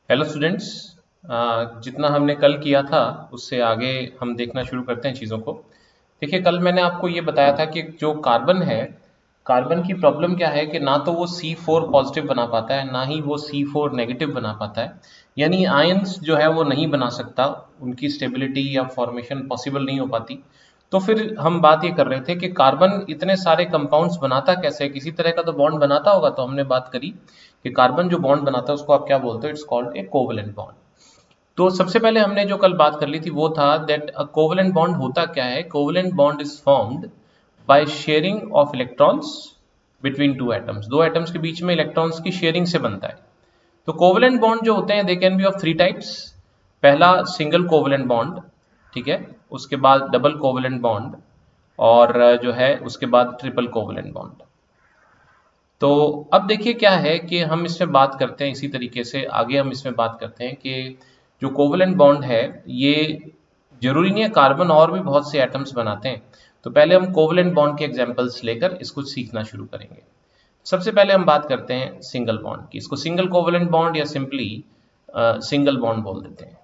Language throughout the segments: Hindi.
Hello students. जितना हमने कल किया था उससे आगे हम देखना शुरू करते हैं चीज़ों को। देखिए, कल मैंने आपको ये बताया था कि जो कार्बन है, कार्बन की प्रॉब्लम क्या है कि ना तो वो C4 पॉजिटिव बना पाता है, ना ही वो C4 नेगेटिव बना पाता है। यानी आयंस जो है वो नहीं बना सकता, उनकी स्टेबिलिटी या फॉर्मेशन पॉसिबल नहीं हो पाती। तो फिर हम बात ये कर रहे थे कि कार्बन इतने सारे कंपाउंड्स बनाता कैसे है, किसी तरह का तो बॉन्ड बनाता होगा। तो हमने बात करी कि कार्बन जो बॉन्ड बनाता है उसको आप क्या बोलते हो, it's called a covalent bond. तो सबसे पहले हमने जो कल बात कर ली थी वो था दैट अ कोवलेंट बॉन्ड होता क्या है। Covalent bond is formed by sharing of electrons between two atoms. दो एटम्स के बीच में इलेक्ट्रॉन्स की शेयरिंग से बनता है। तो कोवलेंट बॉन्ड जो होते हैं they can be of three types. पहला सिंगल कोवलेंट बॉन्ड, ठीक है। उसके बाद डबल कोवलेंट बॉन्ड, और जो है उसके बाद ट्रिपल कोवलेंट बॉन्ड। तो अब देखिए क्या है कि हम इसमें बात करते हैं, इसी तरीके से आगे हम इसमें बात करते हैं कि जो कोवलेंट बॉन्ड है ये जरूरी नहीं है, कार्बन और भी बहुत से एटम्स बनाते हैं। तो पहले हम कोवलेंट बॉन्ड के एग्जांपल्स लेकर इसको सीखना शुरू करेंगे। सबसे पहले हम बात करते हैं सिंगल बॉन्ड की। इसको सिंगल कोवलेंट बॉन्ड या सिंपली सिंगल बॉन्ड बोल देते हैं।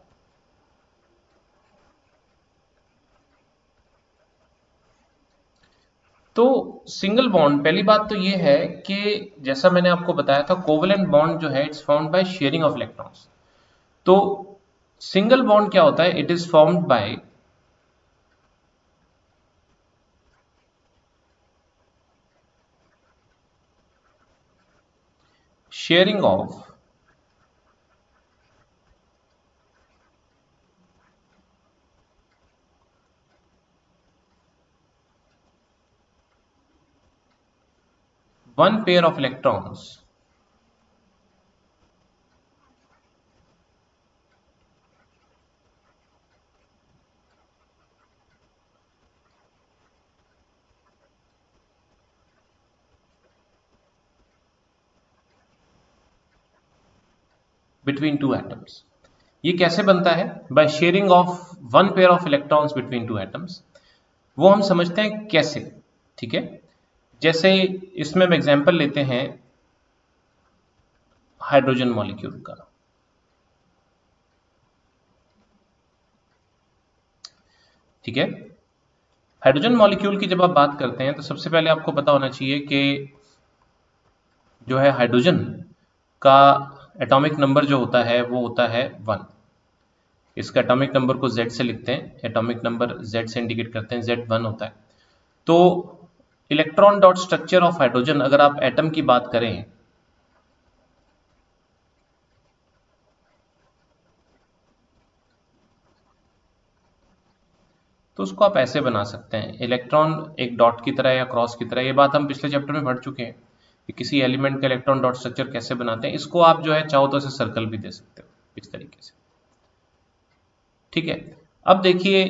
तो सिंगल बॉन्ड, पहली बात तो ये है कि जैसा मैंने आपको बताया था, कोवलेंट बॉन्ड जो है it's found by sharing of electrons. तो सिंगल बॉन्ड क्या होता है, it is formed by sharing of one pair of electrons between two atoms। ये कैसे बनता है, by sharing of one pair of electrons between two atoms. वो हम समझते हैं कैसे, ठीक है। जैसे इसमें हम एग्जांपल लेते हैं हाइड्रोजन मॉलिक्यूल का, ठीक है। हाइड्रोजन मॉलिक्यूल की जब आप बात करते हैं तो सबसे पहले आपको पता होना चाहिए कि जो है हाइड्रोजन का एटॉमिक नंबर जो होता है वो होता है 1। इसका एटॉमिक नंबर को Z से लिखते हैं, एटॉमिक नंबर Z से इंडिकेट करते हैं, Z1 होता है। तो electron dot structure of hydrogen, अगर आप एटम की बात करें तो उसको आप ऐसे बना सकते हैं, इलेक्ट्रॉन एक डॉट की तरह या क्रॉस की तरह। ये बात हम पिछले चैप्टर में पढ़ चुके हैं कि किसी एलिमेंट का इलेक्ट्रॉन डॉट स्ट्रक्चर कैसे बनाते हैं। इसको आप जो है चाहो तो इसे सर्कल भी दे सकते हो इस तरीके से, ठीक है। अब देखिए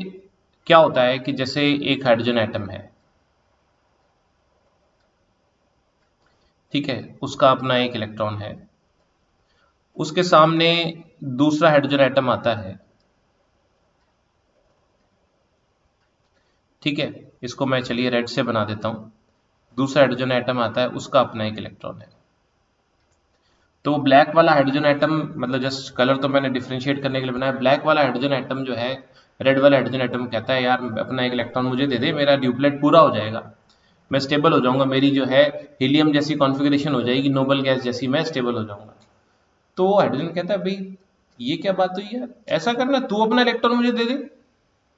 क्या होता है कि जैसे एक हाइड्रोजन एटम है, ठीक है, उसका अपना एक इलेक्ट्रॉन है, उसके सामने दूसरा हाइड्रोजन एटम आता है, ठीक है। इसको मैं चलिए रेड से बना देता हूं। दूसरा हाइड्रोजन एटम आता है, उसका अपना एक इलेक्ट्रॉन है। तो ब्लैक वाला हाइड्रोजन एटम, मतलब जस्ट कलर तो मैंने डिफ्रेंशिएट करने के लिए बनाया, ब्लैक वाला हाइड्रोजन एटम जो है रेड वाला हाइड्रोजन एटम कहता है यार अपना एक इलेक्ट्रॉन मुझे दे दे, मेरा ड्यूप्लेट पूरा हो जाएगा, मैं स्टेबल हो जाऊंगा, मेरी जो है हीलियम जैसी कॉन्फ़िगरेशन हो जाएगी, नोबल गैस जैसी, मैं स्टेबल हो जाऊंगा। तो हाइड्रोजन कहता है भाई ये क्या बात हुई यार, ऐसा करना तू अपना इलेक्ट्रॉन मुझे दे दे,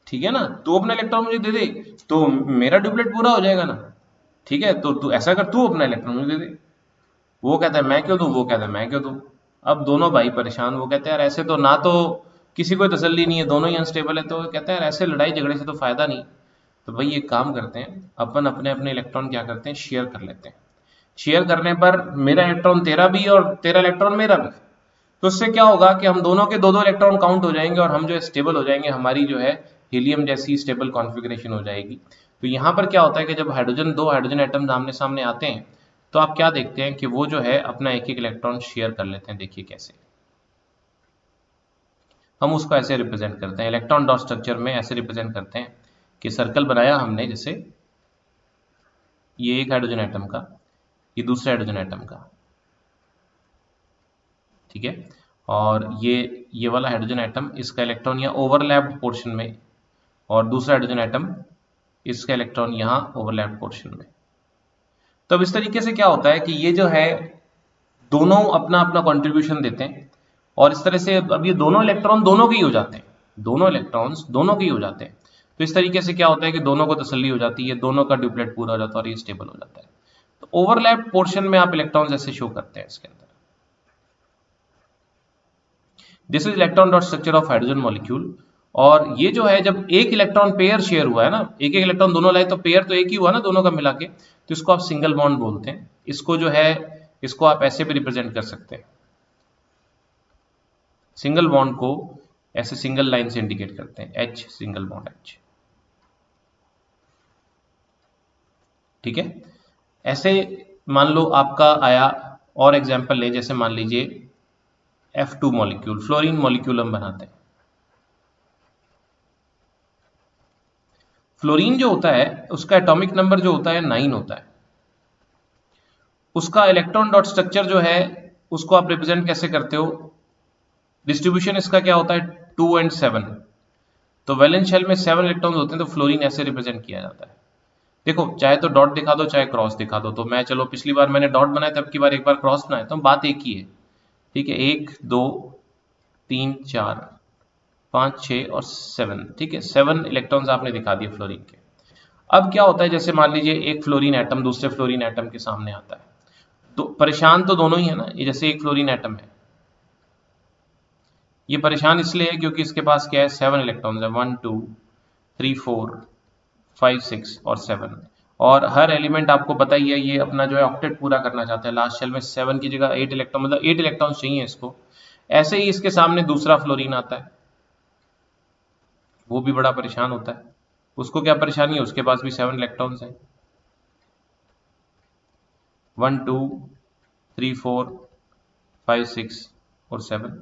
ठीक है ना, तू अपना इलेक्ट्रॉन मुझे दे दे तो मेरा ड्यूप्लेट पूरा हो जाएगा ना, ठीक है। तो तू ऐसा कर, तू अपना इलेक्ट्रॉन मुझे दे दे। वो कहता है मैं क्यों दूं, वो कहता है मैं क्यों दूं। अब दोनों भाई परेशान, वो कहते हैं यार ऐसे तो ना तो किसी को तसल्ली नहीं है, दोनों ही अनस्टेबल है। तो वो कहते हैं यार ऐसे लड़ाई झगड़े से तो फायदा नहीं। तो भाई एक काम करते हैं, अपन अपने अपने इलेक्ट्रॉन क्या करते हैं, शेयर कर लेते हैं। शेयर करने पर मेरा इलेक्ट्रॉन तेरा भी और तेरा इलेक्ट्रॉन मेरा भी। तो उससे क्या होगा कि हम दोनों के दो दो इलेक्ट्रॉन काउंट हो जाएंगे और हम जो है स्टेबल हो जाएंगे, हमारी जो है हीलियम जैसी स्टेबल कॉन्फ़िगरेशन हो जाएगी। तो यहाँ पर क्या होता है कि जब हाइड्रोजन, दो हाइड्रोजन एटम आमने सामने आते हैं तो आप क्या देखते हैं कि वो जो है अपना एक एक इलेक्ट्रॉन शेयर कर लेते हैं। देखिए कैसे हम उसको ऐसे रिप्रेजेंट करते हैं, इलेक्ट्रॉन डॉट स्ट्रक्चर में ऐसे रिप्रेजेंट करते हैं कि सर्कल बनाया हमने, जैसे ये एक हाइड्रोजन एटम का, ये दूसरे हाइड्रोजन एटम का, ठीक है। और ये वाला हाइड्रोजन एटम, इसका इलेक्ट्रॉन यहाँ ओवरलैप्ड पोर्शन में, और दूसरा हाइड्रोजन एटम इसका इलेक्ट्रॉन यहाँ ओवरलैप्ड पोर्शन में। तो अब इस तरीके से क्या होता है कि ये जो है दोनों अपना अपना कंट्रीब्यूशन देते हैं, और इस तरह से अब ये दोनों इलेक्ट्रॉन दोनों के ही हो जाते हैं, दोनों इलेक्ट्रॉन्स दोनों के ही हो जाते हैं। तो इस तरीके से क्या होता है कि दोनों को तसल्ली हो जाती है, दोनों का ड्यूप्लेट पूरा हो जाता है और ये स्टेबल हो जाता है। तो ओवरलैप पोर्शन में आप इलेक्ट्रॉन्स ऐसे शो करते हैं इसके अंदर। This is electron dot structure of hydrogen molecule. और ये जो है जब एक इलेक्ट्रॉन पेयर शेयर हुआ है ना, एक एक इलेक्ट्रॉन दोनों लाए तो पेयर तो एक ही हुआ ना दोनों का मिला के, तो इसको आप सिंगल बॉन्ड बोलते हैं। इसको जो है इसको आप ऐसे भी रिप्रेजेंट कर सकते हैं, सिंगल बॉन्ड को ऐसे सिंगल लाइन से इंडिकेट करते हैं, H सिंगल बॉन्ड H। ठीक है, ऐसे मान लो आपका आया और एग्जांपल ले, जैसे मान लीजिए F2 मॉलिक्यूल, फ्लोरीन मॉलिक्यूल हम बनाते हैं। फ्लोरीन जो होता है उसका एटॉमिक नंबर जो होता है 9 होता है। उसका इलेक्ट्रॉन डॉट स्ट्रक्चर जो है उसको आप रिप्रेजेंट कैसे करते हो, डिस्ट्रीब्यूशन इसका क्या होता है 2 और 7। तो वैलेंस शेल में 7 इलेक्ट्रॉन्स होते हैं, तो फ्लोरीन ऐसे रिप्रेजेंट किया जाता है। देखो चाहे तो डॉट दिखा दो चाहे क्रॉस दिखा दो, तो मैं चलो पिछली बार मैंने डॉट बनाया था, अब की बार एक बार क्रॉस बनाया, तो बात एक ही है। ठीक है, 1 2 3 4 5 6 और 7। ठीक है, 7 इलेक्ट्रॉन्स आपने दिखा दिए फ्लोरीन के। अब क्या होता है, जैसे मान लीजिए एक फ्लोरीन एटम दूसरे फ्लोरीन एटम के सामने आता है, तो परेशान तो दोनों ही है ना। ये जैसे एक फ्लोरीन एटम है, ये परेशान इसलिए है क्योंकि इसके पास क्या है 7 इलेक्ट्रॉन्स है, 1 2 3 4 5 6 और 7। और हर एलिमेंट आपको पता ही है ये अपना जो है ऑक्टेट पूरा करना चाहता है, लास्ट शेल में 7 की जगह 8 इलेक्ट्रॉन, मतलब 8 इलेक्ट्रॉन्स चाहिए इसको। ऐसे ही इसके सामने दूसरा फ्लोरीन आता है, वो भी बड़ा परेशान होता है। उसको क्या परेशानी है, उसके पास भी 7 इलेक्ट्रॉन्स हैं, 1 2 3 4 5 6 और 7।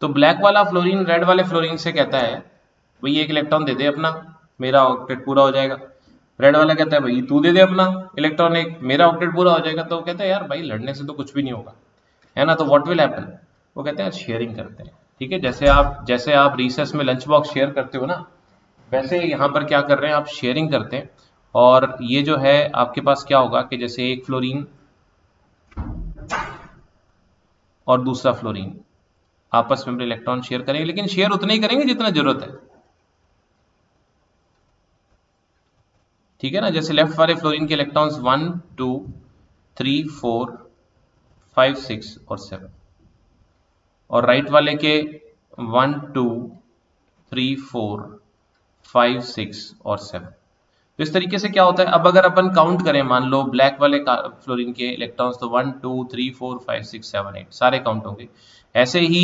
तो ब्लैक वाला फ्लोरीन रेड वाले फ्लोरीन से कहता है भाई एक इलेक्ट्रॉन दे दे अपना, मेरा ऑक्टेट पूरा हो जाएगा। रेड वाला कहता है भाई तू दे दे अपना इलेक्ट्रॉन एक, मेरा ऑक्टेट पूरा हो जाएगा। तो वो कहता है यार भाई लड़ने से तो कुछ भी नहीं होगा, है ना। तो व्हाट विल हैपन, वो कहते हैं शेयरिंग करते हैं। ठीक है, जैसे आप रिसेस में लंच बॉक्स शेयर करते हो ना, वैसे यहाँ पर क्या कर रहे हैं आप शेयरिंग करते हैं। और ये जो है आपके पास क्या होगा कि जैसे एक फ्लोरीन और दूसरा फ्लोरीन आपस में इलेक्ट्रॉन शेयर करेंगे, लेकिन शेयर उतना ही करेंगे जितना जरूरत है। ठीक है ना, जैसे लेफ्ट वाले फ्लोरीन के इलेक्ट्रॉन्स 1 2 3 4 5 6 और 7, और राइट वाले के 1 2 3 4 5 6 और 7। तो इस तरीके से क्या होता है, अब अगर अपन काउंट करें, मान लो ब्लैक वाले फ्लोरीन के इलेक्ट्रॉन्स तो 1 2 3 4 5 6 7 8 सारे काउंट होंगे। ऐसे ही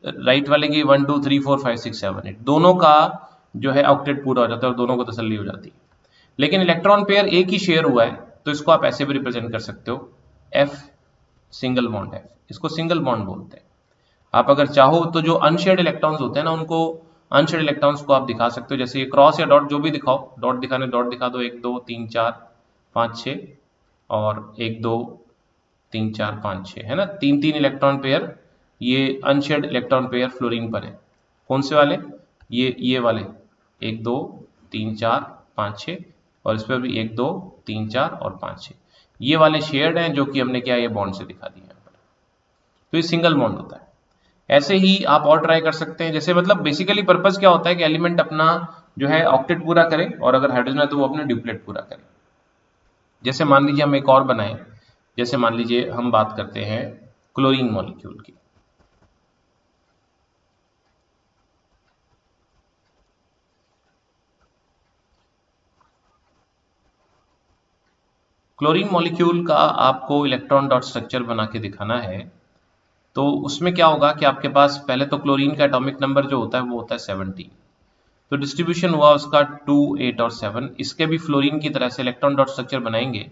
राइट वाले की 1 2 3 4 5 6 7 8 दोनों का जो है ऑक्टेट पूरा हो जाता है और दोनों को तसल्ली हो जाती है। लेकिन इलेक्ट्रॉन पेयर एक ही शेयर हुआ है, तो इसको आप ऐसे भी रिप्रेजेंट कर सकते हो, F सिंगल बॉन्ड F, इसको सिंगल बॉन्ड बोलते हैं। आप अगर चाहो तो जो अनशेयर्ड इलेक्ट्रॉन्स होते हैं ना, उनको अनशेयर्ड इलेक्ट्रॉन्स को आप दिखा सकते हो, जैसे ये क्रॉस या डॉट जो भी दिखाओ, डॉट दिखाने डॉट दिखा दो, 1 2 3 4 5 6 और 1 2 3 4 5 6, है ना, 3 3 इलेक्ट्रॉन पेयर। ये अनशेयर्ड इलेक्ट्रॉन पेयर फ्लोरीन पर है। कौन से वाले, ये वाले 1 2 3 4 5 6, और इस पर भी 1 2 3 4 और 5 6, ये वाले शेयर्ड हैं जो कि हमने क्या ये बॉन्ड से दिखा दिया यहाँ पर। तो ये सिंगल बॉन्ड होता है। ऐसे ही आप और ट्राई कर सकते हैं, जैसे मतलब बेसिकली पर्पस क्या होता है कि एलिमेंट अपना जो है ऑक्टेट पूरा करे, और अगर हाइड्रोजन है तो वो अपना ड्यूप्लेट पूरा करे। जैसे मान लीजिए हम एक और बनाएं, जैसे मान लीजिए हम बात करते हैं क्लोरीन मॉलिक्यूल की। क्लोरीन मॉलिक्यूल का आपको इलेक्ट्रॉन डॉट स्ट्रक्चर बना के दिखाना है, तो उसमें क्या होगा कि आपके पास पहले तो क्लोरीन का एटॉमिक नंबर जो होता है वो होता है 17। तो डिस्ट्रीब्यूशन हुआ उसका 2 8 और 7। इसके भी फ्लोरीन की तरह से इलेक्ट्रॉन डॉट स्ट्रक्चर बनाएंगे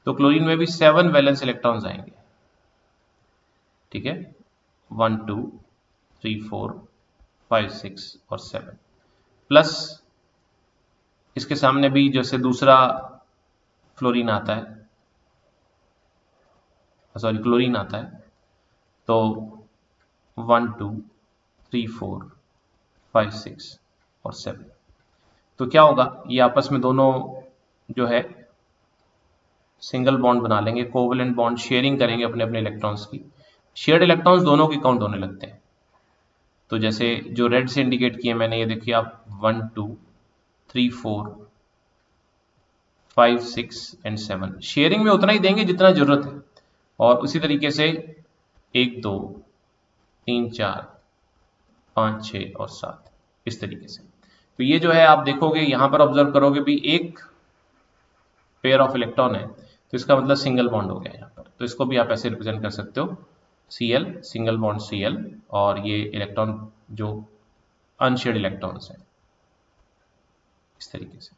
तो क्लोरीन में भी 7 वैलेंस इलेक्ट्रॉन्स आएंगे। ठीक है, 1 2 3 4 5 6 और 7, प्लस इसके सामने भी जैसे दूसरा फ्लोरीन आता है, सॉरी क्लोरीन आता है, तो 1 2 3 4 5 6 और 7। तो क्या होगा, ये आपस में दोनों जो है सिंगल बॉन्ड बना लेंगे, कोवेलेंट बॉन्ड शेयरिंग करेंगे अपने अपने इलेक्ट्रॉन्स की। शेयर्ड इलेक्ट्रॉन्स दोनों की काउंट होने लगते हैं। तो जैसे जो रेड से इंडिकेट किए मैंने, ये देखिए आप 1 2 3 4 5 6 एंड 7 शेयरिंग में उतना ही देंगे जितना जरूरत है। और उसी तरीके से 1 2 3 4 5 6 और 7 इस तरीके से। तो ये जो है आप देखोगे यहां पर ऑब्जर्व करोगे भी एक पेयर ऑफ इलेक्ट्रॉन है, तो इसका मतलब सिंगल बॉन्ड हो गया यहाँ पर। तो इसको भी आप ऐसे रिप्रेजेंट कर सकते हो, Cl सिंगल बॉन्ड Cl, और ये इलेक्ट्रॉन जो अनशेयर्ड इलेक्ट्रॉन्स हैं इस तरीके से।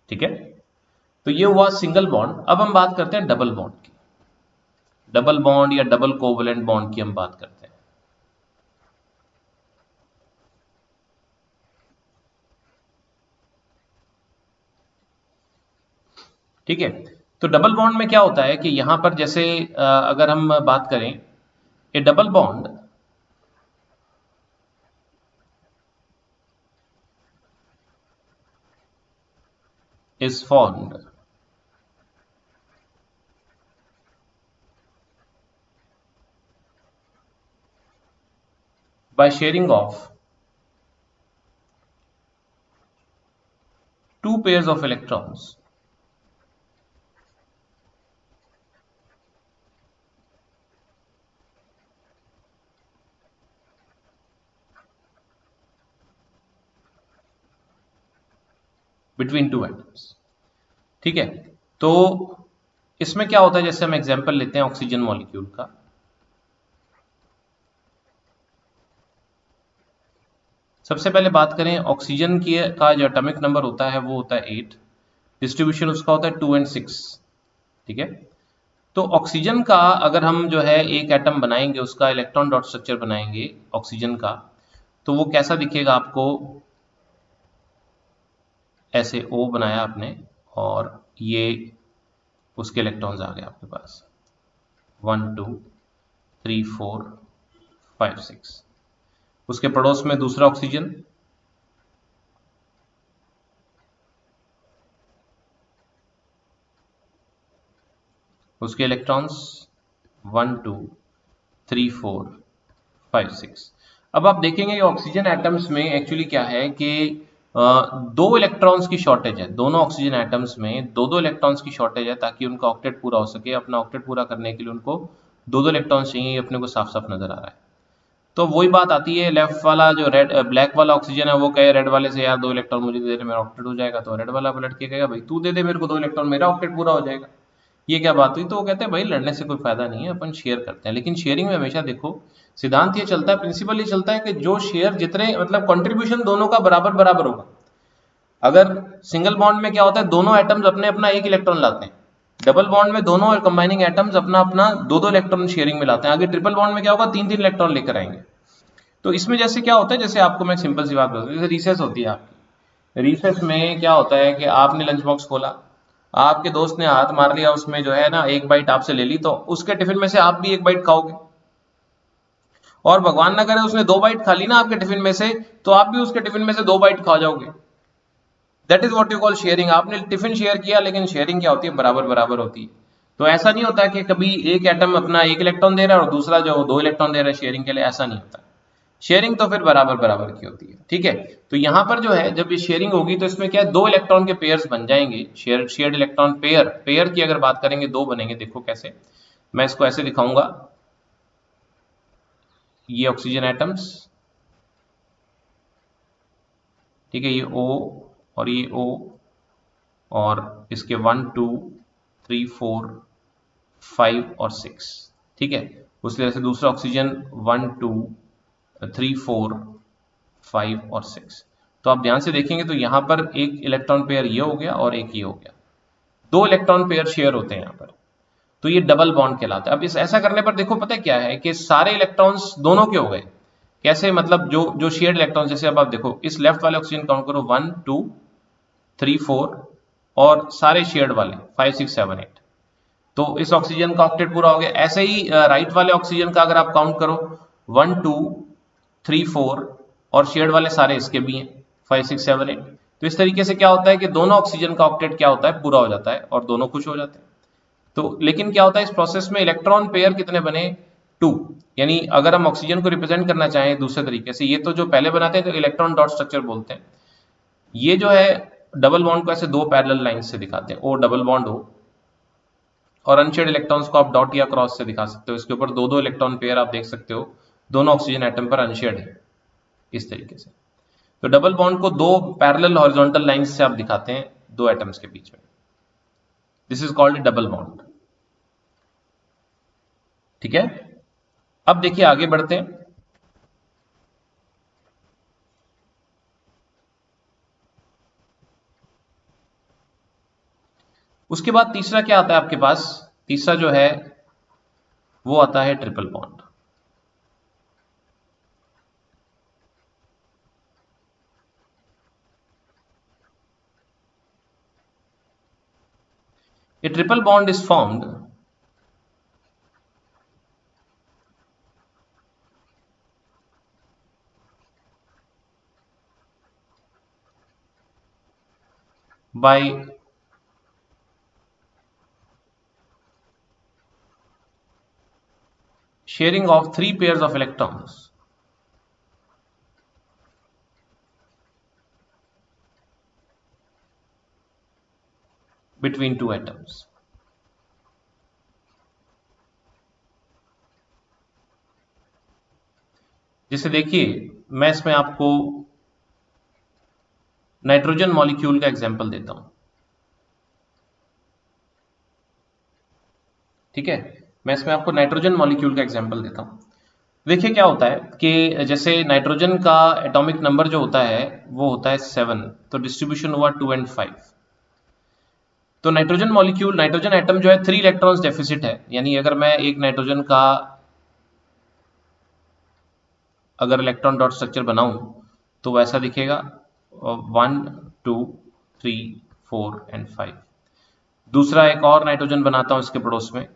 ठीक है, तो ये हुआ सिंगल बॉन्ड। अब हम बात करते हैं डबल बॉन्ड की। डबल बॉन्ड या डबल कोवेलेंट बॉन्ड की हम बात करते हैं। ठीक है, तो डबल बॉन्ड में क्या होता है कि यहां पर जैसे अगर हम बात करें, A double bond is formed by sharing of two pairs of electrons between two atoms। ठीक है, तो इसमें क्या होता है, जैसे हम एग्जांपल लेते हैं ऑक्सीजन मॉलिक्यूल का। सबसे पहले बात करें ऑक्सीजन की का जो एटॉमिक नंबर होता है वो होता है 8, डिस्ट्रीब्यूशन उसका होता है 2 and 6। ठीक है, तो ऑक्सीजन का अगर हम जो है एक एटम बनाएंगे, उसका इलेक्ट्रॉन डॉट स्ट्रक्चर बनाएंगे ऑक्सीजन का, तो वो कैसा दिखेगा आपको, ऐसे O बनाया आपने और ये उसके इलेक्ट्रॉन्स आ गए आपके पास 1 2 3 4 5 6। उसके पड़ोस में दूसरा ऑक्सीजन, उसके इलेक्ट्रॉन्स 1 2 3 4 5 6। अब आप देखेंगे ऑक्सीजन एटम्स में एक्चुअली क्या है कि दो इलेक्ट्रॉन्स की शॉर्टेज है। दोनों ऑक्सीजन एटम्स में दो दो इलेक्ट्रॉन्स की शॉर्टेज है, ताकि उनका ऑक्टेट पूरा हो सके। अपना ऑक्टेट पूरा करने के लिए उनको दो दो इलेक्ट्रॉन्स चाहिए, अपने को साफ साफ नजर आ रहा है। तो वही बात आती है, लेफ्ट वाला जो रेड ब्लैक वाला ऑक्सीजन है वो कहे रेड वाले से यार 2 इलेक्ट्रॉन मुझे दे दे, मेरा ऑक्टेट हो जाएगा। तो रेड वाला पलट के कहेगा भाई तू दे दे मेरे को 2 इलेक्ट्रॉन, मेरा ऑक्टेट पूरा हो जाएगा। ये क्या बात हुई? तो वो कहते हैं भाई लड़ने से कोई फायदा नहीं है, अपन शेयर करते हैं। लेकिन शेयरिंग में हमेशा देखो सिद्धांत ये चलता है, प्रिंसिपल ये चलता है कि जो शेयर जितने मतलब कंट्रीब्यूशन दोनों का बराबर बराबर होगा। अगर सिंगल बॉन्ड में क्या होता है, दोनों एटम्स अपने अपना एक इलेक्ट्रॉन लाते हैं। डबल बॉन्ड में दोनों कंबाइनिंग एटम्स अपना अपना दो दो इलेक्ट्रॉन शेयरिंग में लाते हैं। आगे ट्रिपल बॉन्ड में क्या होगा, तीन तीन इलेक्ट्रॉन लेकर आएंगे। तो इसमें जैसे क्या होता है, जैसे आपको मैं सिंपल सी बात बता दूं, जैसे रिसेस होती है आपकी। रिसेस में क्या होता है कि आपने लंच बॉक्स खोला, आपके दोस्त ने हाथ मार लिया, उसमें जो है ना एक बाइट आपसे ले ली, तो उसके टिफिन में से आप भी एक बाइट खाओगे। और भगवान ना करे उसने 2 बाइट खा ली ना आपके टिफिन में से, तो आप भी उसके टिफिन में से 2 बाइट खा जाओगे। That is what you call sharing. आपने टिफिन शेयर किया, लेकिन शेयरिंग क्या होती है, बराबर बराबर होती है। तो ऐसा नहीं होता कि कभी एक एटम अपना एक इलेक्ट्रॉन दे रहा है और दूसरा जो 2 इलेक्ट्रॉन दे रहा है शेयरिंग के लिए, ऐसा नहीं होता। शेयरिंग तो फिर बराबर बराबर की होती है। ठीक है, तो यहां पर जो है जब ये शेयरिंग होगी तो इसमें क्या है, 2 इलेक्ट्रॉन के पेयर्स बन जाएंगे। शेयर्ड इलेक्ट्रॉन पेयर, पेयर की अगर बात करेंगे 2 बनेंगे। देखो कैसे, मैं इसको ऐसे दिखाऊंगा, ये ऑक्सीजन एटम्स, ठीक है, ये O और ये O, और इसके 1 2 3 4 5 और 6। ठीक है, उस तरह से दूसरा ऑक्सीजन 1 2 3 4 5 और 6। तो आप ध्यान से देखेंगे तो यहां पर एक इलेक्ट्रॉन पेयर ये हो गया और एक ये हो गया, 2 इलेक्ट्रॉन पेयर शेयर होते हैं यहां पर। तो ये डबल बॉन्ड कहलाता है। अब इस ऐसा करने पर देखो पता है क्या है कि सारे इलेक्ट्रॉन्स दोनों के हो गए। कैसे, मतलब जो जो शेयर्ड इलेक्ट्रॉन, जैसे अब आप देखो इस लेफ्ट वाले ऑक्सीजन काउंट करो 1 2 3 4 और सारे शेयर्ड वाले 5 6 7 8। तो इस ऑक्सीजन का ऑक्टेट पूरा हो गया। ऐसे ही राइट वाले ऑक्सीजन का अगर आप काउंट करो 1 2 3 4 और शेयर्ड वाले सारे इसके भी हैं 5 6 7 8। तो इस तरीके से क्या होता है कि दोनों ऑक्सीजन का ऑक्टेट क्या होता है, पूरा हो जाता है और दोनों खुश हो जाते हैं। तो लेकिन क्या होता है इस प्रोसेस में, इलेक्ट्रॉन पेयर कितने बने, 2। यानी अगर हम ऑक्सीजन को रिप्रेजेंट करना चाहें दूसरे तरीके से, ये तो जो पहले बनाते हैं तो इलेक्ट्रॉन डॉट स्ट्रक्चर बोलते हैं, ये जो है डबल बॉन्ड को ऐसे दो पैरेलल लाइन से दिखाते हैं, ओ डबल बॉन्ड हो, और अनशेड इलेक्ट्रॉन्स को आप डॉट या क्रॉस से दिखा सकते हो। इसके ऊपर दो दो इलेक्ट्रॉन पेयर आप देख सकते हो, दोनों ऑक्सीजन एटम पर अनशेड है इस तरीके से। तो डबल बॉन्ड को दो पैरेलल हॉरिजॉन्टल लाइंस से आप दिखाते हैं दो एटम्स के बीच में, this is called double bond. ठीक है, अब देखिए आगे बढ़ते हैं। उसके बाद तीसरा क्या आता है आपके पास, तीसरा जो है वो आता है triple bond. A triple bond is formed by sharing of three pairs of electrons between two atoms. जैसे देखिए मैं इसमें आपको नाइट्रोजन मॉलिक्यूल का एग्जांपल देता हूं। ठीक है, मैं इसमें आपको नाइट्रोजन मॉलिक्यूल का एग्जांपल देता हूं। देखिए क्या होता है कि जैसे नाइट्रोजन का एटॉमिक नंबर जो होता है वो होता है 7, तो डिस्ट्रीब्यूशन हुआ 2 और 5। तो नाइट्रोजन मॉलिक्यूल, नाइट्रोजन एटम जो है 3 इलेक्ट्रॉन्स डेफिसिट है, यानी अगर मैं एक नाइट्रोजन का अगर इलेक्ट्रॉन डॉट स्ट्रक्चर बनाऊं तो वैसा दिखेगा 1 2 3 4 एंड 5। दूसरा एक और नाइट्रोजन बनाता हूं इसके पड़ोस में,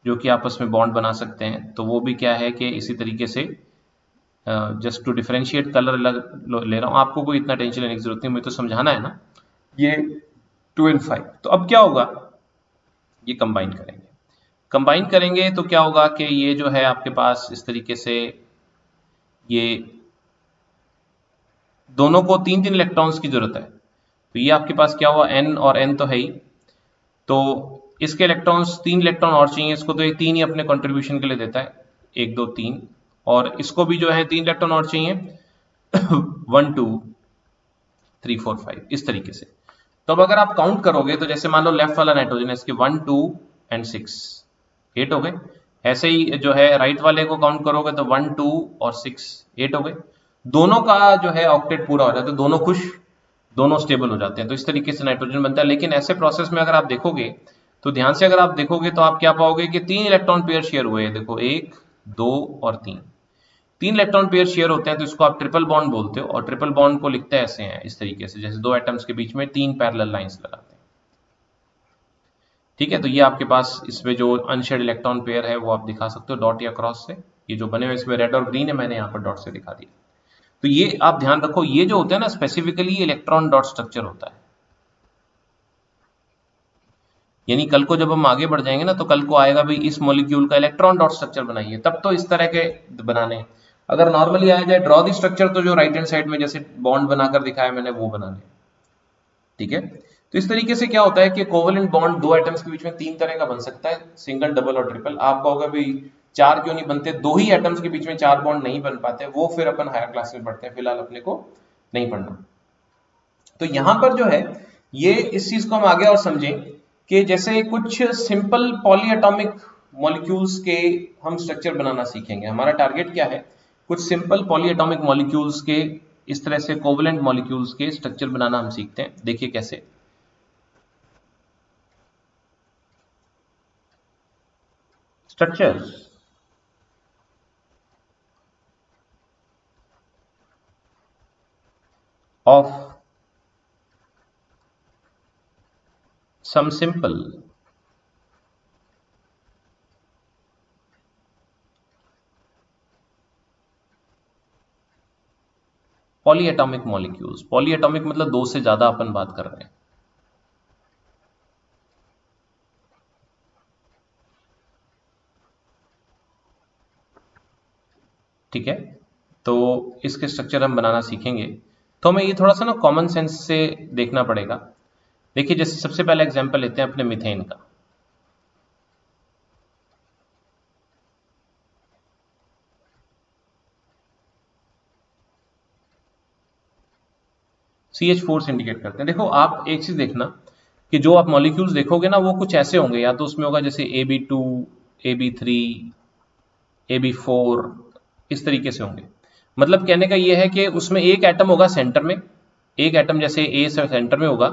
जो कि आपस में बॉन्ड बना सकते हैं, तो वो भी क्या है कि इसी तरीके से जस्ट टू डिफरेंशिएट कलर अलग ले रहा हूं, आपको कोई इतना टेंशन लेने की जरूरत नहीं, मुझे तो समझाना है ना। ये 2 और 5, तो अब क्या होगा, ये कंबाइन करेंगे। कंबाइन करेंगे तो क्या होगा कि ये जो है आपके पास इस तरीके से, ये दोनों को 3 3 इलेक्ट्रॉन्स की जरूरत है, तो ये आपके पास क्या हुआ, n और n तो है ही, तो इसके इलेक्ट्रॉन्स 3 इलेक्ट्रॉन और चाहिए इसको, तो ये 3 ही अपने कंट्रीब्यूशन के लिए देता है, 1 2 3, और इसको भी जो है 3 इलेक्ट्रॉन और चाहिए 1 2 3 4 5 इस तरीके से। तो अब अगर आप काउंट करोगे तो जैसे मान लो लेफ्ट वाला नाइट्रोजन है, इसके 1 2 एंड 6 8 हो गए। ऐसे ही जो है राइट वाले को काउंट करोगे तो 1 2 और 6 8 हो गए। दोनों का जो है ऑक्टेट पूरा हो जाता है, दोनों खुश, दोनों स्टेबल हो जाते हैं, तो इस तरीके से नाइट्रोजन बनता है। लेकिन ऐसे प्रोसेस में अगर आप देखोगे तो ध्यान से अगर आप देखोगे तो आप क्या पाओगे कि 3 इलेक्ट्रॉन पेयर शेयर हुए हैं, देखो 1 2 और 3, 3 इलेक्ट्रॉन पेयर शेयर होते हैं, तो इसको आप ट्रिपल बॉन्ड बोलते हो। और ट्रिपल बॉन्ड को लिखते ऐसे हैं इस तरीके से, जैसे दो एटम्स के बीच में 3 पैरेलल लाइंस लगाते हैं। ठीक है, तो ये आपके पास इसमें जो अनशेड इलेक्ट्रॉन पेयर है वो आप दिखा सकते हो डॉट या क्रॉस से, ये जो बने हुए इसमें रेड और ग्रीन है, मैंने यहाँ पर डॉट से दिखा दिया। तो ये आप ध्यान रखो, ये जो होता है ना स्पेसिफिकली इलेक्ट्रॉन डॉट स्ट्रक्चर होता है। यानी कल को जब हम आगे बढ़ जाएंगे ना, तो कल को आएगा भी इस मॉलिक्यूल का इलेक्ट्रॉन डॉट स्ट्रक्चर बनाइए, तब तो इस तरह के बनाने हैं। अगर नॉर्मली आया जाए ड्रॉ दी स्ट्रक्चर, तो जो राइट हैंड साइड में जैसे बॉन्ड बनाकर दिखाया मैंने वो बनाने। ठीक है, तो इस तरीके से क्या होता है कि कोवेलेंट बॉन्ड दो एटम्स के बीच में 3 तरह का बन सकता है, सिंगल डबल और ट्रिपल। आपका होगा भी 4 क्यों नहीं बनते, दो ही एटम्स के बीच में 4 बॉन्ड नहीं बन पाते, वो फिर अपन हायर क्लास में पढ़ते हैं, फिलहाल अपने को नहीं पढ़ना। तो यहां पर जो है ये इस चीज को हम आगे और समझें कि जैसे कुछ सिंपल पॉलीएटॉमिक मॉलिक्यूल्स के हम स्ट्रक्चर बनाना सीखेंगे। हमारा टारगेट क्या है, कुछ सिंपल पॉलीएटॉमिक मॉलिक्यूल्स के इस तरह से कोवेलेंट मॉलिक्यूल्स के स्ट्रक्चर बनाना हम सीखते हैं। देखिए कैसे, structures of some simple poly atomic molecules, poly atomic मतलब दो से ज्यादा अपन बात कर रहे हैं। ठीक है, तो इसके स्ट्रक्चर हम बनाना सीखेंगे, तो हमें ये थोड़ा सा ना कॉमन सेंस से देखना पड़ेगा। देखिए जैसे सबसे पहला एग्जांपल लेते हैं अपने मीथेन का। CH4 से इंडिकेट करते हैं। देखो आप एक चीज देखना कि जो आप मॉलिक्यूल्स देखोगे ना वो कुछ ऐसे होंगे, या तो उसमें होगा जैसे AB2, AB3, AB4, इस तरीके से होंगे। मतलब कहने का ये है कि उसमें एक एटम होगा सेंटर में, एक एटम जैसे ए सेंटर में होगा,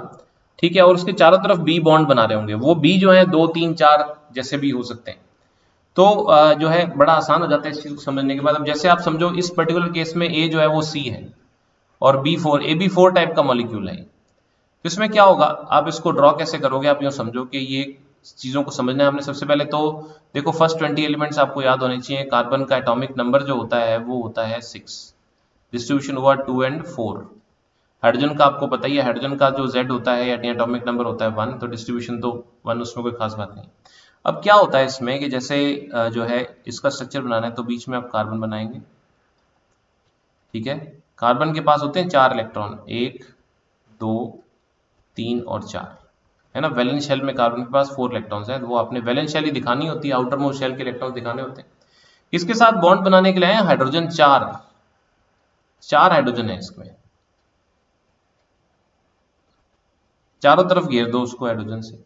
ठीक है, और उसके चारों तरफ बी बॉन्ड बना रहे होंगे। वो बी जो है 2, 3, 4 जैसे भी हो सकते हैं। तो जो है बड़ा आसान हो जाता है इस चीज को समझने के बाद। अब जैसे आप समझो इस पर्टिकुलर केस में ए जो है वो सी है और B4 AB4 टाइप का मॉलिक्यूल है। तो इसमें क्या होगा, आप इसको ड्रॉ कैसे करोगे, आप यूँ समझो कि ये चीज़ों को समझना है हमने। सबसे पहले तो देखो फर्स्ट 20 एलिमेंट्स आपको याद होने चाहिए। कार्बन का एटॉमिक नंबर जो होता है वो होता है 6, डिस्ट्रीब्यूशन हुआ 2 और 4। हाइड्रोजन का आपको पता ही है, हाइड्रोजन का जो Z होता है यानी एटॉमिक नंबर होता है 1, तो डिस्ट्रीब्यूशन तो 1, उसमें कोई खास बात नहीं। अब क्या होता है इसमें कि जैसे जो है इसका स्ट्रक्चर बनाना है तो बीच में आप कार्बन बनाएंगे, ठीक है। कार्बन के पास होते हैं 4 इलेक्ट्रॉन, 1, 2, 3 और 4, है ना। वैलेंस शेल में कार्बन के पास 4 इलेक्ट्रॉन्स हैं, वो आपने वैलेंस शेल ही दिखानी होती है, आउटर मोस्ट शेल के इलेक्ट्रॉन्स दिखाने होते हैं। इसके साथ बॉन्ड बनाने के लिए है हाइड्रोजन 4 हाइड्रोजन है इसमें, चारों तरफ घेर दो उसको हाइड्रोजन से।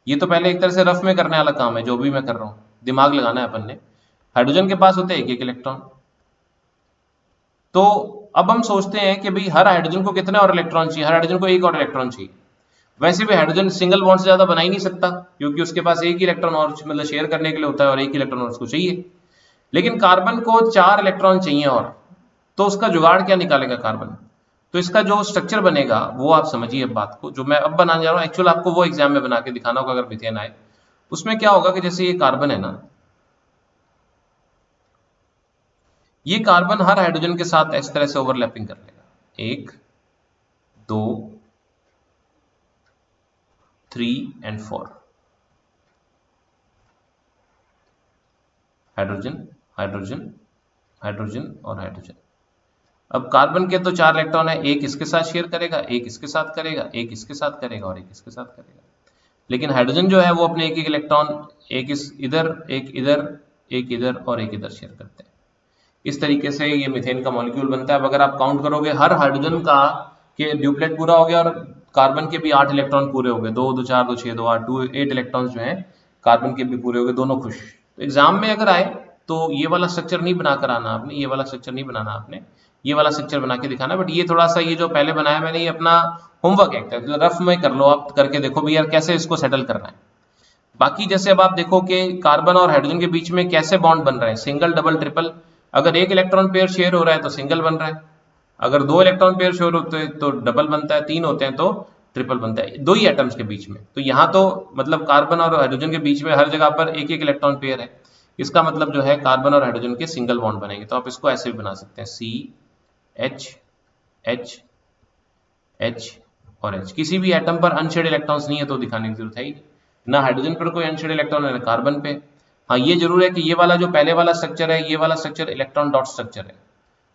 ये तो पहले एक तरह से रफ में करने वाला काम है, जो भी मैं कर रहा हूं दिमाग लगाना है अपन ने। हाइड्रोजन के पास होते हैं एक इलेक्ट्रॉन। तो अब हम सोचते हैं कि भाई हर हाइड्रोजन को कितने और इलेक्ट्रॉन चाहिए, हर हाइड्रोजन को एक और इलेक्ट्रॉन चाहिए। वैसे भी हाइड्रोजन सिंगल बॉन्ड से ज्यादा बना ही नहीं सकता, क्योंकि उसके पास एक ही इलेक्ट्रॉन और मतलब शेयर करने के लिए होता है, और एक ही इलेक्ट्रॉन और उसको चाहिए। लेकिन कार्बन को 4 इलेक्ट्रॉन चाहिए और, तो उसका जुगाड़ क्या निकालेगा कार्बन। तो इसका जो स्ट्रक्चर बनेगा वो आप समझिए अब बात को, जो मैं अब बनाने जा रहा हूँ एक्चुअल आपको वो एग्जाम में बना के दिखाना होगा अगर मिथेन आए। उसमें क्या होगा कि जैसे ये कार्बन है ना, ये कार्बन हर हाइड्रोजन के साथ इस तरह से ओवरलैपिंग कर लेगा, 1, 2, 3 और 4। हाइड्रोजन, हाइड्रोजन, हाइड्रोजन और हाइड्रोजन। अब कार्बन के तो 4 इलेक्ट्रॉन है, एक इसके साथ शेयर करेगा, एक इसके साथ करेगा, एक इसके साथ करेगा और एक इसके साथ करेगा। लेकिन हाइड्रोजन जो है वो अपने एक एक इलेक्ट्रॉन, एक इस इधर, एक इधर, एक इधर और एक इधर शेयर करते हैं। इस तरीके से ये मीथेन का मॉलिक्यूल बनता है। अब अगर आप काउंट करोगे हर हाइड्रोजन का के ड्यूप्लेट पूरा हो गया और कार्बन के भी 8 इलेक्ट्रॉन पूरे हो गए, 2, 2, 4, 2, 6, 2, 8, 8 इलेक्ट्रॉन जो है कार्बन के भी पूरे हो गए, दोनों खुश। तो एग्जाम में अगर आए तो ये वाला स्ट्रक्चर नहीं बना कर आना आपने, ये वाला स्ट्रक्चर नहीं बनाना आपने, ये वाला स्ट्रक्चर बना के दिखाना। बट ये थोड़ा सा ये जो पहले बनाया मैंने, ये अपना होमवर्क है, रफ में कर लो आप, करके देखो भी यार कैसे इसको सेटल करना है। बाकी जैसे अब आप देखो कि कार्बन और हाइड्रोजन के बीच में कैसे बॉन्ड बन रहे हैं, सिंगल, डबल, ट्रिपल। अगर एक इलेक्ट्रॉन पेयर शेयर हो रहा है तो सिंगल बन रहा है, अगर 2 इलेक्ट्रॉन पेयर शेयर होते हैं तो डबल बनता है, 3 होते हैं तो ट्रिपल बनता है, 2 ही एटम्स के बीच में। तो यहाँ तो मतलब कार्बन और हाइड्रोजन के बीच में हर जगह पर एक एक इलेक्ट्रॉन पेयर है, इसका मतलब जो है कार्बन और हाइड्रोजन के सिंगल बॉन्ड बनेंगे। तो आप इसको ऐसे भी बना सकते हैं, CH, H, H और H। किसी भी एटम पर अनशेड इलेक्ट्रॉन्स नहीं है तो दिखाने की जरूरत है ही ना, हाइड्रोजन पर कोई अनशेड इलेक्ट्रॉन है ना कार्बन पे। हाँ ये जरूर है कि ये वाला जो पहले वाला स्ट्रक्चर है, ये वाला स्ट्रक्चर इलेक्ट्रॉन डॉट स्ट्रक्चर है,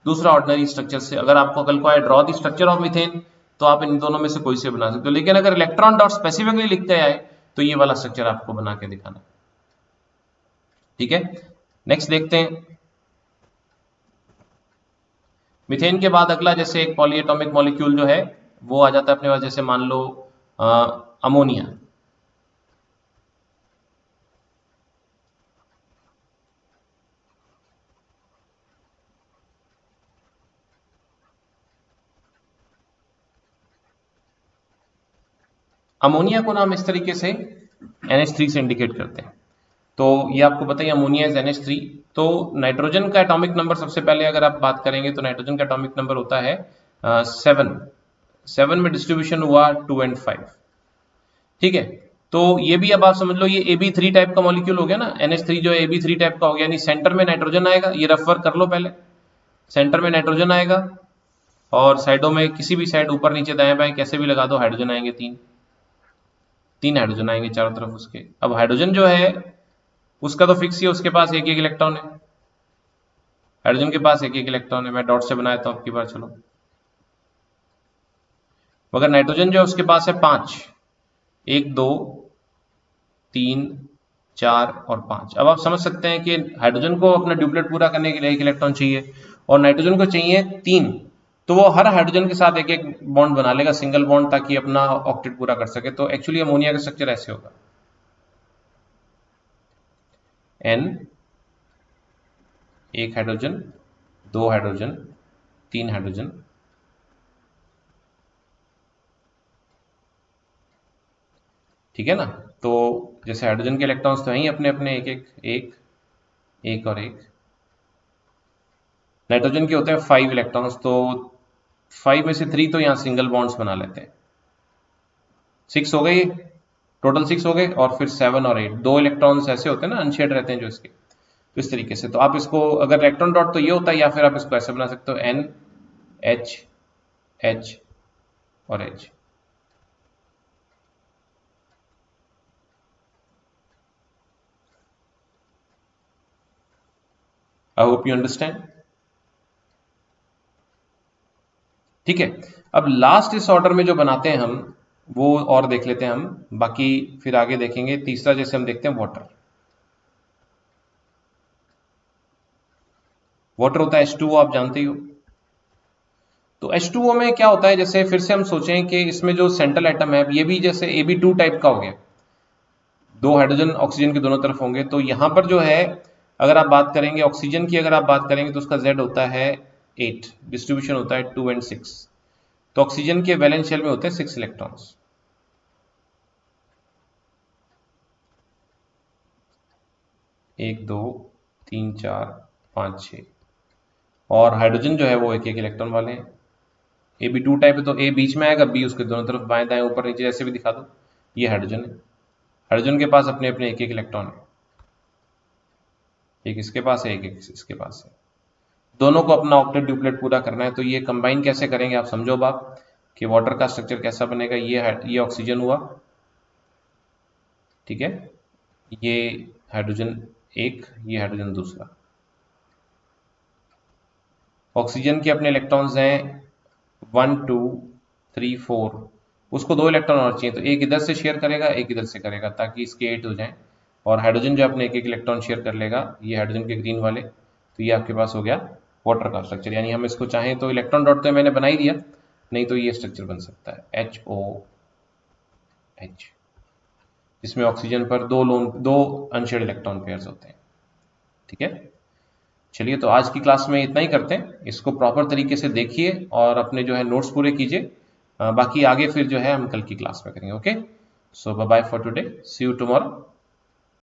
दूसरा ऑर्डिनरी स्ट्रक्चर से। अगर आपको कल को आए draw the structure of methane, तो आप इन दोनों में से कोई से बना सकते हो। लेकिन अगर इलेक्ट्रॉन डॉट स्पेसिफिकली लिखते आए तो ये वाला स्ट्रक्चर आपको बना के दिखाना, ठीक है। नेक्स्ट देखते हैं मीथेन के बाद अगला, जैसे एक पॉलीएटॉमिक मॉलिक्यूल जो है वो आ जाता है अपने पास, जैसे मान लो अमोनिया। अमोनिया को नाम इस तरीके से NH3 से इंडिकेट करते हैं। तो ये आपको पता है अमोनिया इज NH3। तो नाइट्रोजन का एटॉमिक नंबर सबसे पहले अगर आप बात करेंगे तो नाइट्रोजन का एटॉमिक नंबर होता है 7 में डिस्ट्रीब्यूशन हुआ 2 और 5, ठीक है। तो ये भी अब आप समझ लो ये AB3 टाइप का मॉलिक्यूल हो गया ना, NH3 जो AB3 टाइप का हो गया, यानी सेंटर में नाइट्रोजन आएगा। ये रफ वर्क कर लो पहले, सेंटर में नाइट्रोजन आएगा और साइडों में किसी भी साइड ऊपर नीचे दाएं बाएं कैसे भी लगा दो हाइड्रोजन आएंगे, तीन हाइड्रोजन आएंगे चारों तरफ उसके। अब हाइड्रोजन जो है उसका तो फिक्स ही है, उसके पास एक एक इलेक्ट्रॉन है, हाइड्रोजन के पास एक एक इलेक्ट्रॉन है। मैं डॉट से बनाया था आपकी बार, चलो। मगर नाइट्रोजन जो है उसके पास है 5, 1 2 3 4 और 5। अब आप समझ सकते हैं कि हाइड्रोजन को अपना ड्यूप्लेट पूरा करने के लिए एक इलेक्ट्रॉन चाहिए और नाइट्रोजन को चाहिए 3। तो वो हर हाइड्रोजन के साथ एक एक बॉन्ड बना लेगा, सिंगल बॉन्ड, ताकि अपना ऑक्टेट पूरा कर सके। तो एक्चुअली अमोनिया का स्ट्रक्चर ऐसे होगा, N, एक हाइड्रोजन, 2 हाइड्रोजन, 3 हाइड्रोजन, ठीक है ना। तो जैसे हाइड्रोजन के इलेक्ट्रॉन्स तो हैं अपने अपने, एक एक एक एक और एक। नाइट्रोजन के होते हैं 5 इलेक्ट्रॉन्स, तो 5 में से 3 तो यहाँ सिंगल बॉन्ड्स बना लेते हैं, 6 हो गए, टोटल 6 हो गए। और फिर 7 और 8, 2 इलेक्ट्रॉन्स ऐसे होते हैं ना, अनशेड रहते हैं जो इसके, तो इस तरीके से। तो आप इसको अगर इलेक्ट्रॉन डॉट तो ये होता है, या फिर आप इसको ऐसे बना सकते हो, N H H और H। I hope you understand. ठीक है, अब लास्ट इस ऑर्डर में जो बनाते हैं हम वो और देख लेते हैं हम, बाकी फिर आगे देखेंगे। तीसरा जैसे हम देखते हैं वाटर। वाटर होता है H2O, आप जानते ही हो। तो H2O में क्या होता है, जैसे फिर से हम सोचें कि इसमें जो सेंट्रल एटम है ये भी जैसे Ab2 टाइप का हो गया, 2 हाइड्रोजन ऑक्सीजन के दोनों तरफ होंगे। तो यहां पर जो है, अगर आप बात करेंगे ऑक्सीजन की, अगर आप बात करेंगे तो उसका Z होता है 8, डिस्ट्रीब्यूशन होता है 2 and 6। तो ऑक्सीजन के वैलेंस शेल में होते हैं 6 इलेक्ट्रॉन्स, 1 2 3 4 5 6। और हाइड्रोजन जो है वो एक एक इलेक्ट्रॉन वाले हैं। Ab2 टाइप है तो A बीच में आएगा, B उसके दोनों तरफ बाएं दाएं ऊपर नीचे जैसे भी दिखा दो। ये हाइड्रोजन है, हाइड्रोजन के पास अपने अपने एक एक इलेक्ट्रॉन है, एक इसके पास है, एक इसके पास है। दोनों को अपना ऑक्टेट ड्यूप्लेट पूरा करना है। तो ये कंबाइन कैसे करेंगे आप समझो अब आप, कि वाटर का स्ट्रक्चर कैसा बनेगा। ये ऑक्सीजन हुआ, ठीक है, ये हाइड्रोजन एक, ये हाइड्रोजन दूसरा। ऑक्सीजन के अपने इलेक्ट्रॉन्स हैं 1 2 3 4, उसको 2 इलेक्ट्रॉन और चाहिए, तो एक इधर से शेयर करेगा, एक इधर से करेगा, ताकि इसके 8 हो जाएं। और हाइड्रोजन जो अपने एक एक इलेक्ट्रॉन शेयर कर लेगा, ये हाइड्रोजन के ग्रीन वाले। तो ये आपके पास हो गया वाटर का स्ट्रक्चर। यानी हम इसको चाहें तो इलेक्ट्रॉन डॉट तो मैंने बना ही दिया, नहीं तो ये स्ट्रक्चर बन सकता है HOH, जिसमें ऑक्सीजन पर दो अनशेड इलेक्ट्रॉन पेयर्स होते हैं। ठीक है, चलिए तो आज की क्लास में इतना ही करते हैं। इसको प्रॉपर तरीके से देखिए और अपने जो है नोट्स पूरे कीजिए। बाकी आगे फिर जो है हम कल की क्लास में करेंगे। Okay, so bye bye for today, see you tomorrow.